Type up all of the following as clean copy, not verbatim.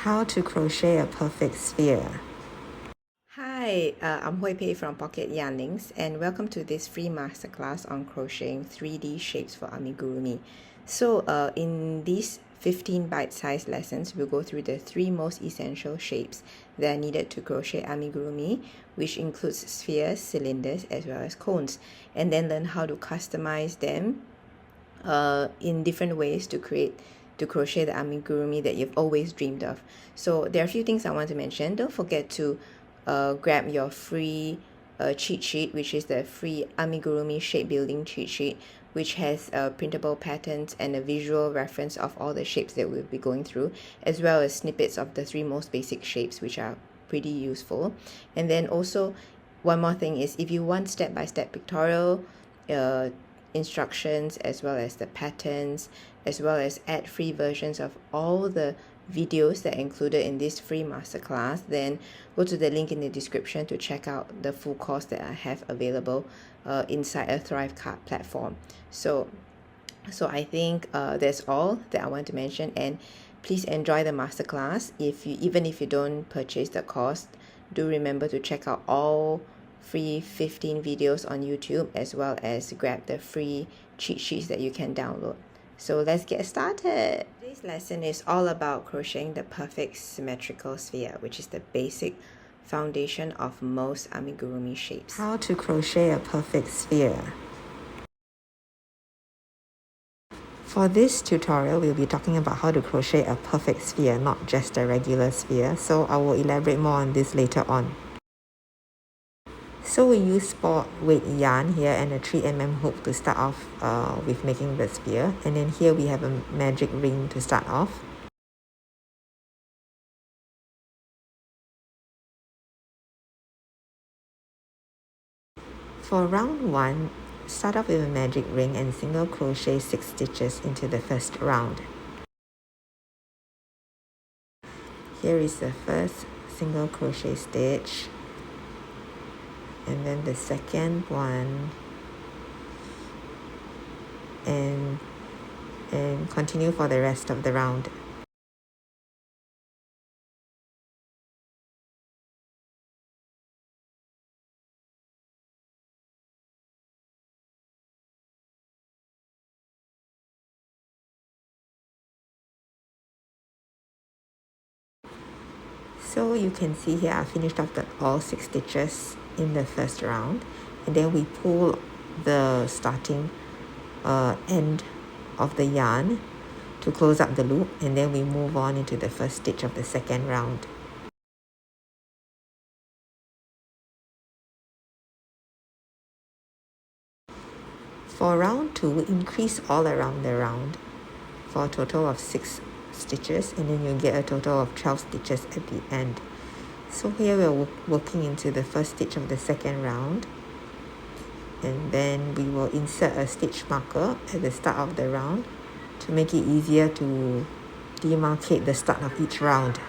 How to crochet a perfect sphere. Hi, I'm Hui Pei from Pocket Yarnings, and welcome to this free masterclass on crocheting 3D shapes for amigurumi. So in these 15 bite-sized lessons, we'll go through the 3 most essential shapes that are needed to crochet amigurumi, which includes spheres, cylinders, as well as cones, and then learn how to customize them in different ways to crochet the amigurumi that you've always dreamed of. So there are a few things I want to mention. Don't forget to grab your free cheat sheet, which is the free Amigurumi Shape Building cheat sheet, which has printable patterns and a visual reference of all the shapes that we'll be going through, as well as snippets of the 3 most basic shapes, which are pretty useful. And then also, one more thing is, if you want step-by-step pictorial instructions, as well as the patterns, as well as ad-free versions of all the videos that are included in this free masterclass, then go to the link in the description to check out the full course that I have available inside a Thrive Card platform. So I think that's all that I want to mention, and please enjoy the masterclass. Even if you don't purchase the course, do remember to check out all free 15 videos on YouTube, as well as grab the free cheat sheets that you can download. So let's get started. Today's lesson is all about crocheting the perfect symmetrical sphere, which is the basic foundation of most amigurumi shapes. How to crochet a perfect sphere. For this tutorial, we'll be talking about how to crochet a perfect sphere, not just a regular sphere. So I will elaborate more on this later on. So we use sport weight yarn here and a 3mm hook to start off with making the sphere. And then here we have a magic ring to start off. For round 1, start off with a magic ring and single crochet 6 stitches into the first round. Here is the first single crochet stitch, and then the second one, and continue for the rest of the round. So you can see here I finished off all 6 stitches in the first round, and then we pull the starting end of the yarn to close up the loop, and then we move on into the first stitch of the second round. For round 2, increase all around the round for a total of 6 stitches, and then you get a total of 12 stitches at the end. So here we're working into the first stitch of the second round, and then we will insert a stitch marker at the start of the round to make it easier to demarcate the start of each round.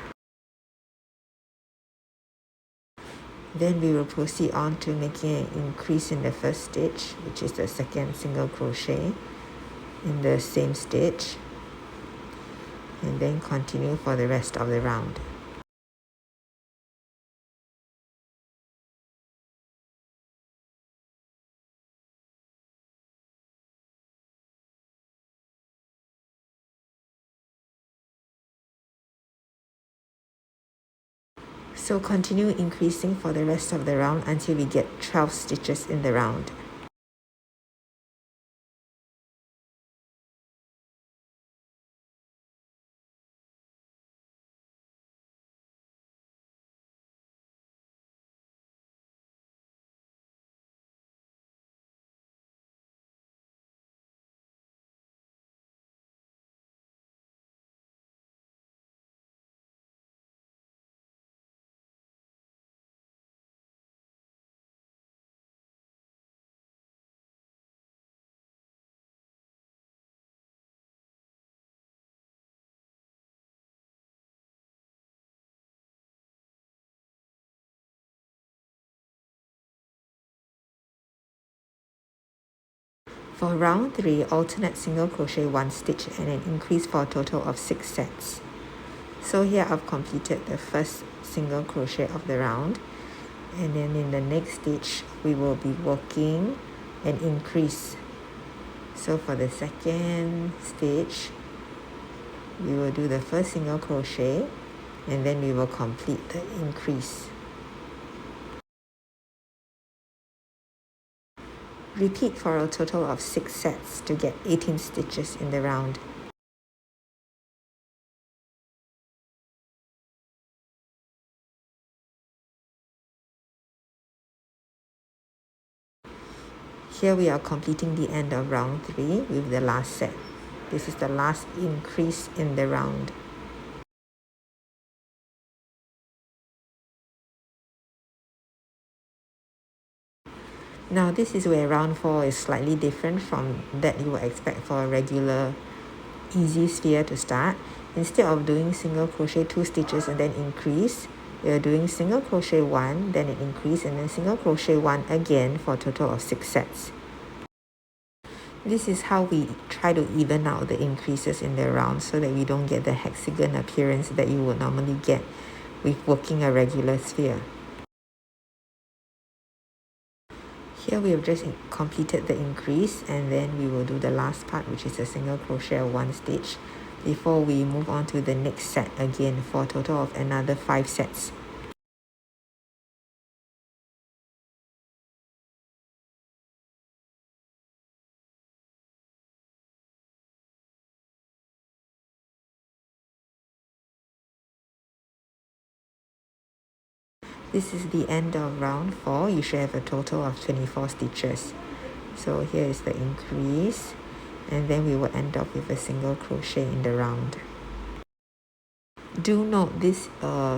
Then we will proceed on to making an increase in the first stitch, which is the second single crochet in the same stitch, and then continue for the rest of the round. So continue increasing for the rest of the round until we get 12 stitches in the round. For round 3, alternate single crochet 1 stitch and an increase for a total of 6 sets. So here I've completed the first single crochet of the round, and then in the next stitch we will be working an increase. So for the second stitch we will do the first single crochet, and then we will complete the increase. Repeat for a total of 6 sets to get 18 stitches in the round. Here we are completing the end of round 3 with the last set. This is the last increase in the round. Now this is where round 4 is slightly different from that you would expect for a regular easy sphere to start. Instead of doing single crochet 2 stitches and then increase, we are doing single crochet 1, then an increase, and then single crochet 1 again for a total of 6 sets. This is how we try to even out the increases in the round so that we don't get the hexagon appearance that you would normally get with working a regular sphere. Here we have just completed the increase, and then we will do the last part, which is a single crochet of 1 stitch before we move on to the next set again for a total of another 5 sets. This is the end of round 4. You should have a total of 24 stitches. So here is the increase, and then we will end up with a single crochet in the round. Do note this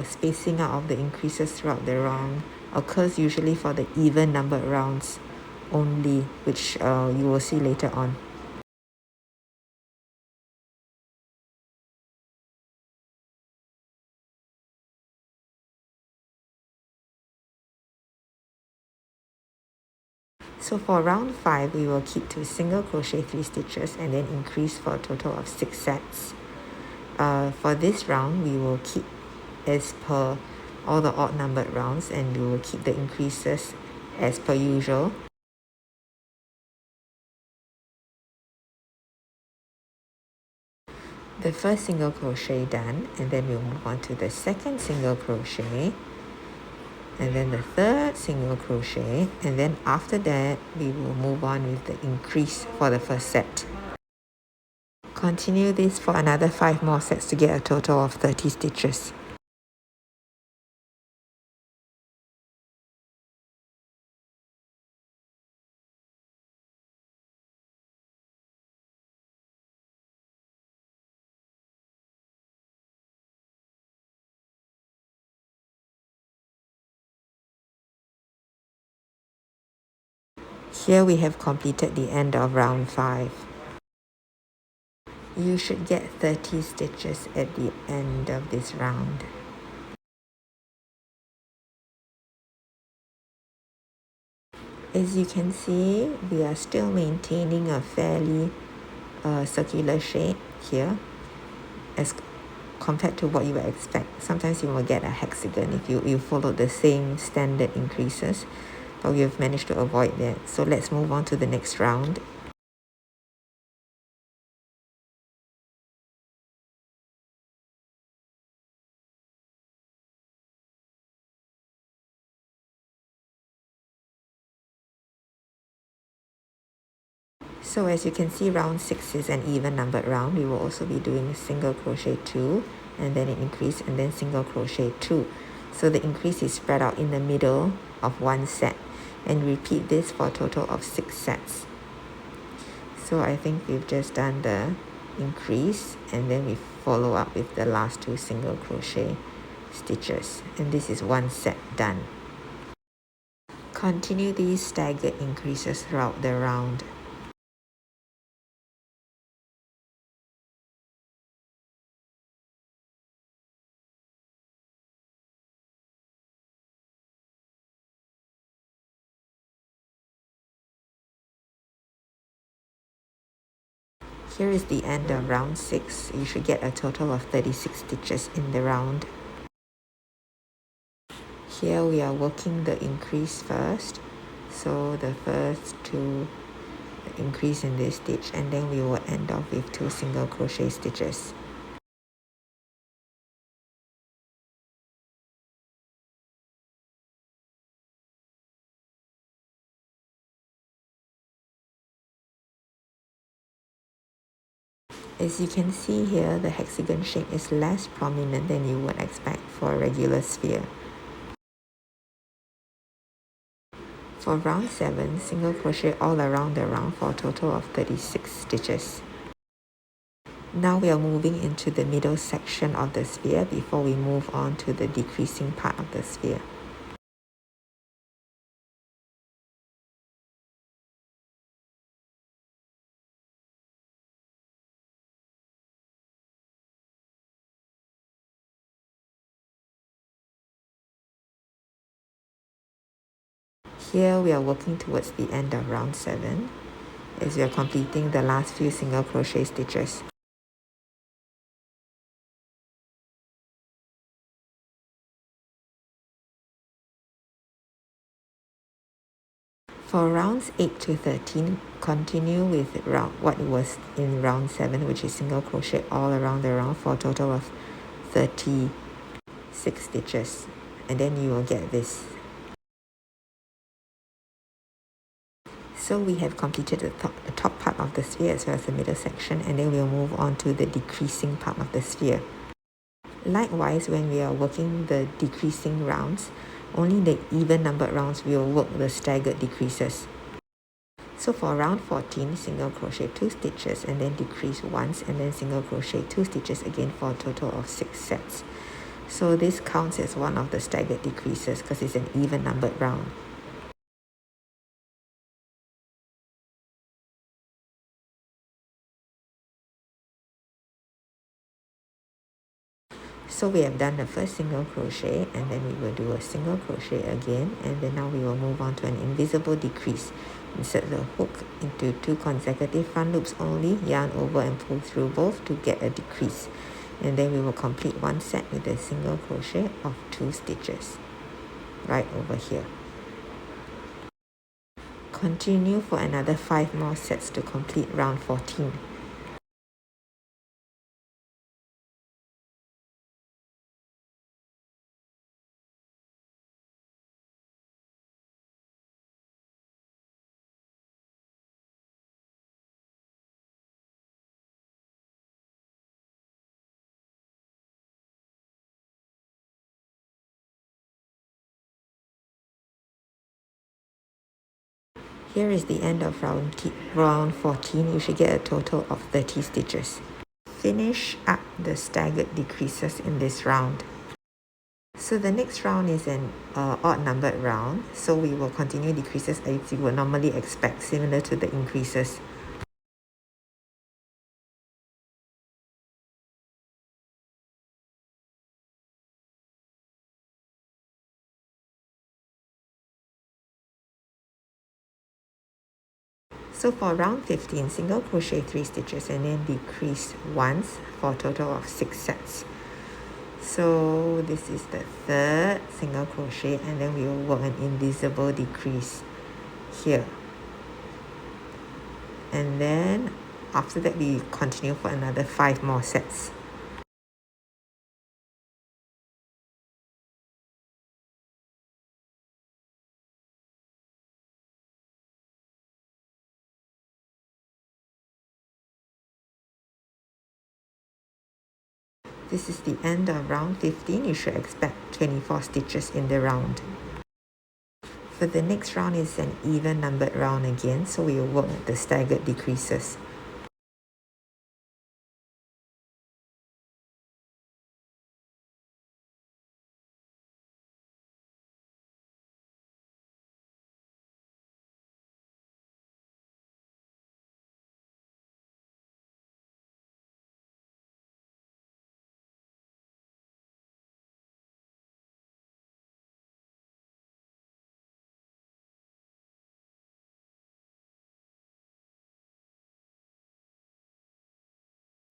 spacing out of the increases throughout the round occurs usually for the even numbered rounds only, which you will see later on. So for round 5, we will keep to single crochet 3 stitches and then increase for a total of 6 sets. For this round, we will keep as per all the odd numbered rounds, and we will keep the increases as per usual. The first single crochet done, and then we'll move on to the second single crochet, and then the third single crochet, and then after that we will move on with the increase for the first set. Continue this for another 5 more sets to get a total of 30 stitches. Here we have completed the end of round 5. You should get 30 stitches at the end of this round. As you can see, we are still maintaining a fairly circular shape here as compared to what you would expect. Sometimes you will get a hexagon if you follow the same standard increases, but we have managed to avoid that. So let's move on to the next round. So as you can see, round 6 is an even numbered round. We will also be doing single crochet 2, and then an increase, and then single crochet 2. So the increase is spread out in the middle of one set, and repeat this for a total of 6 sets. So I think we've just done the increase, and then we follow up with the last 2 single crochet stitches, and this is one set done. Continue these staggered increases throughout the round. Here is the end of round 6. You should get a total of 36 stitches in the round. Here we are working the increase first. So the first 2 increase in this stitch, and then we will end off with 2 single crochet stitches. As you can see here, the hexagon shape is less prominent than you would expect for a regular sphere. For round 7, single crochet all around the round for a total of 36 stitches. Now we are moving into the middle section of the sphere before we move on to the decreasing part of the sphere. Here we are working towards the end of round 7 as we are completing the last few single crochet stitches. For rounds 8 to 13, continue with what was in round 7, which is single crochet all around the round for a total of 36 stitches, and then you will get this. So we have completed the top part of the sphere as well as the middle section, and then we'll move on to the decreasing part of the sphere. Likewise, when we are working the decreasing rounds, only the even numbered rounds will work the staggered decreases. So for round 14, single crochet 2 stitches and then decrease once, and then single crochet 2 stitches again for a total of 6 sets. So this counts as one of the staggered decreases because it's an even numbered round. So we have done the first single crochet, and then we will do a single crochet again, and then now we will move on to an invisible decrease. Insert the hook into 2 consecutive front loops only, yarn over and pull through both to get a decrease, and then we will complete one set with a single crochet of 2 stitches right over here. Continue for another 5 more sets to complete round 14. Here is the end of round 14. You should get a total of 30 stitches. Finish up the staggered decreases in this round. So the next round is an odd numbered round, so we will continue decreases as you would normally expect, similar to the increases. So for round 15, single crochet 3 stitches and then decrease once for a total of 6 sets. So this is the third single crochet, and then we will work an invisible decrease here. And then after that we continue for another 5 more sets. This is the end of round 15. You should expect 24 stitches in the round. For the next round is an even numbered round again, so we will work the staggered decreases.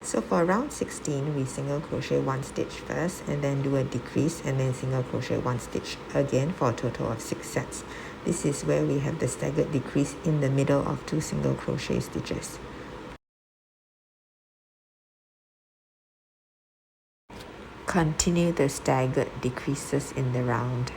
So for round 16, we single crochet 1 stitch first and then do a decrease and then single crochet 1 stitch again for a total of 6 sets. This is where we have the staggered decrease in the middle of 2 single crochet stitches. Continue the staggered decreases in the round.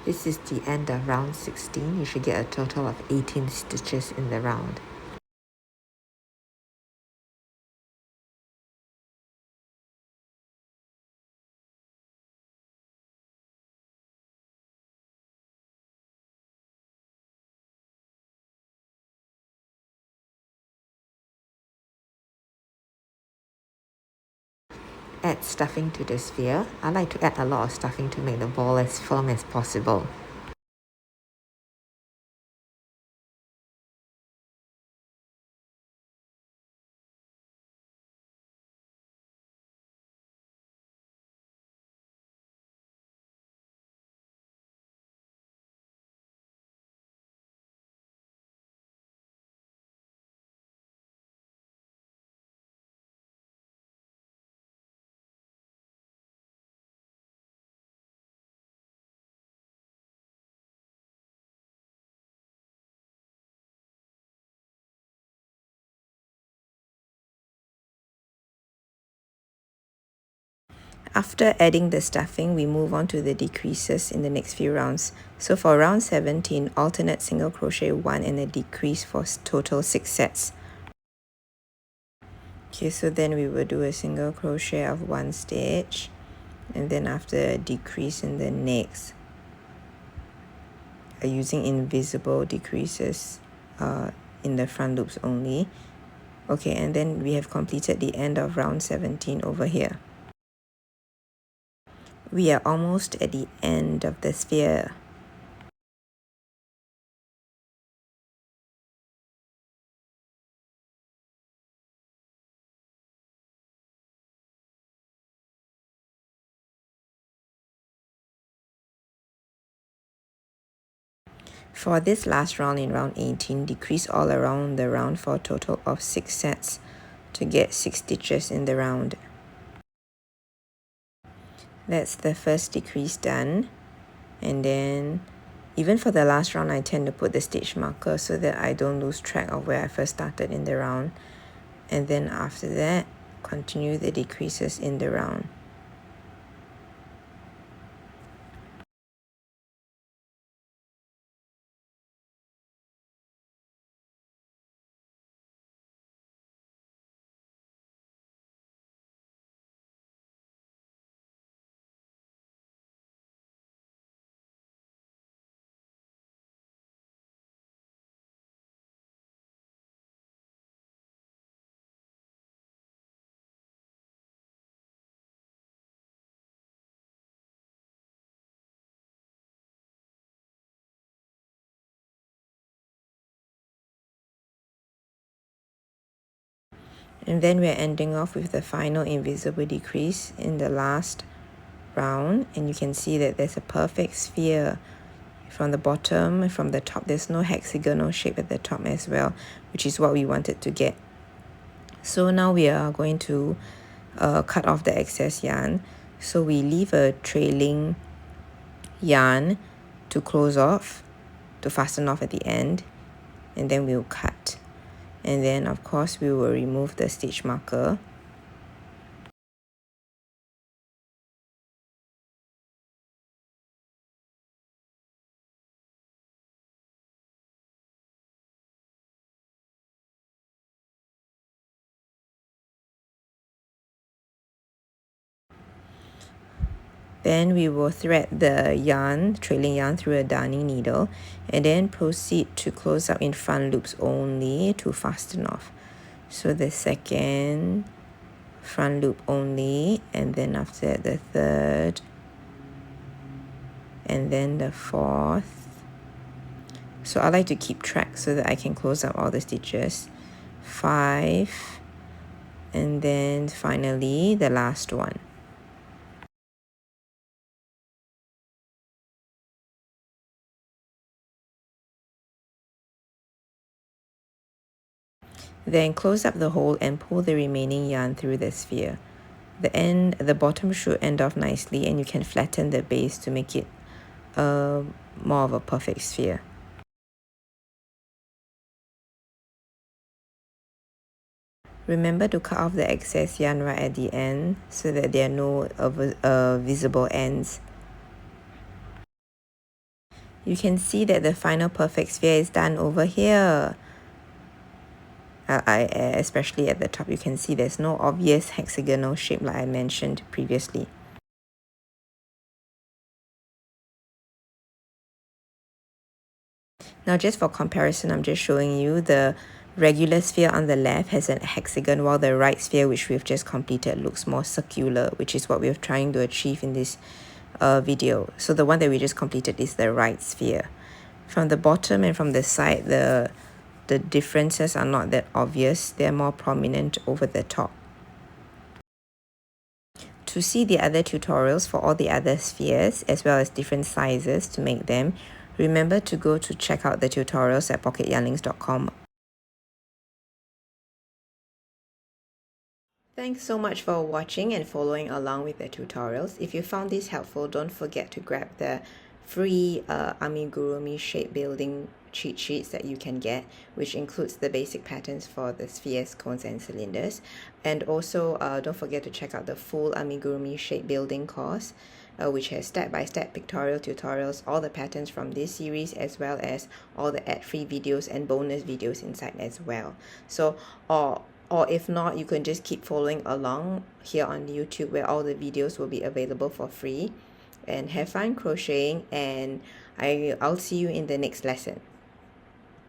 This is the end of round 16. You should get a total of 18 stitches in the round. Add stuffing to the sphere. I like to add a lot of stuffing to make the ball as firm as possible. After adding the stuffing, we move on to the decreases in the next few rounds. So for round 17, alternate single crochet 1 and a decrease for total 6 sets. Okay, so then we will do a single crochet of 1 stitch and then after a decrease in the next, using invisible decreases in the front loops only. Okay, and then we have completed the end of round 17 over here. We are almost at the end of the sphere. For this last round in round 18, decrease all around the round for a total of 6 sets to get 6 stitches in the round. That's the first decrease done. And then even for the last round, I tend to put the stitch marker so that I don't lose track of where I first started in the round. And then after that, continue the decreases in the round. And then we're ending off with the final invisible decrease in the last round, and you can see that there's a perfect sphere from the bottom. From the top, there's no hexagonal shape at the top as well, which is what we wanted to get. So now we are going to cut off the excess yarn. So we leave a trailing yarn to close off, to fasten off at the end, and then we'll cut. And then of course we will remove the stitch marker. Then we will thread the yarn, trailing yarn through a darning needle and then proceed to close up in front loops only to fasten off. So the second front loop only, and then after that the third, and then the fourth. So I like to keep track so that I can close up all the stitches. 5, And then finally the last one. Then close up the hole and pull the remaining yarn through the sphere. The bottom should end off nicely, and you can flatten the base to make it more of a perfect sphere. Remember to cut off the excess yarn right at the end so that there are no visible ends. You can see that the final perfect sphere is done over here. Especially at the top, you can see there's no obvious hexagonal shape like I mentioned previously. Now just for comparison, I'm just showing you the regular sphere on the left has a hexagon, while the right sphere, which we've just completed, looks more circular, which is what we're trying to achieve in this video. So the one that we just completed is the right sphere. From the bottom and from the side, the differences are not that obvious. They're more prominent over the top. To see the other tutorials for all the other spheres, as well as different sizes to make them, remember to go to check out the tutorials at pocketyarnlinks.com. Thanks so much for watching and following along with the tutorials. If you found this helpful, don't forget to grab the free Amigurumi Shape Building cheat sheets that you can get, which includes the basic patterns for the spheres, cones, and cylinders. And also don't forget to check out the full Amigurumi Shape Building course, which has step-by-step pictorial tutorials, all the patterns from this series, as well as all the ad-free videos and bonus videos inside as well. So or if not, you can just keep following along here on YouTube, where all the videos will be available for free. And have fun crocheting, and I'll see you in the next lesson.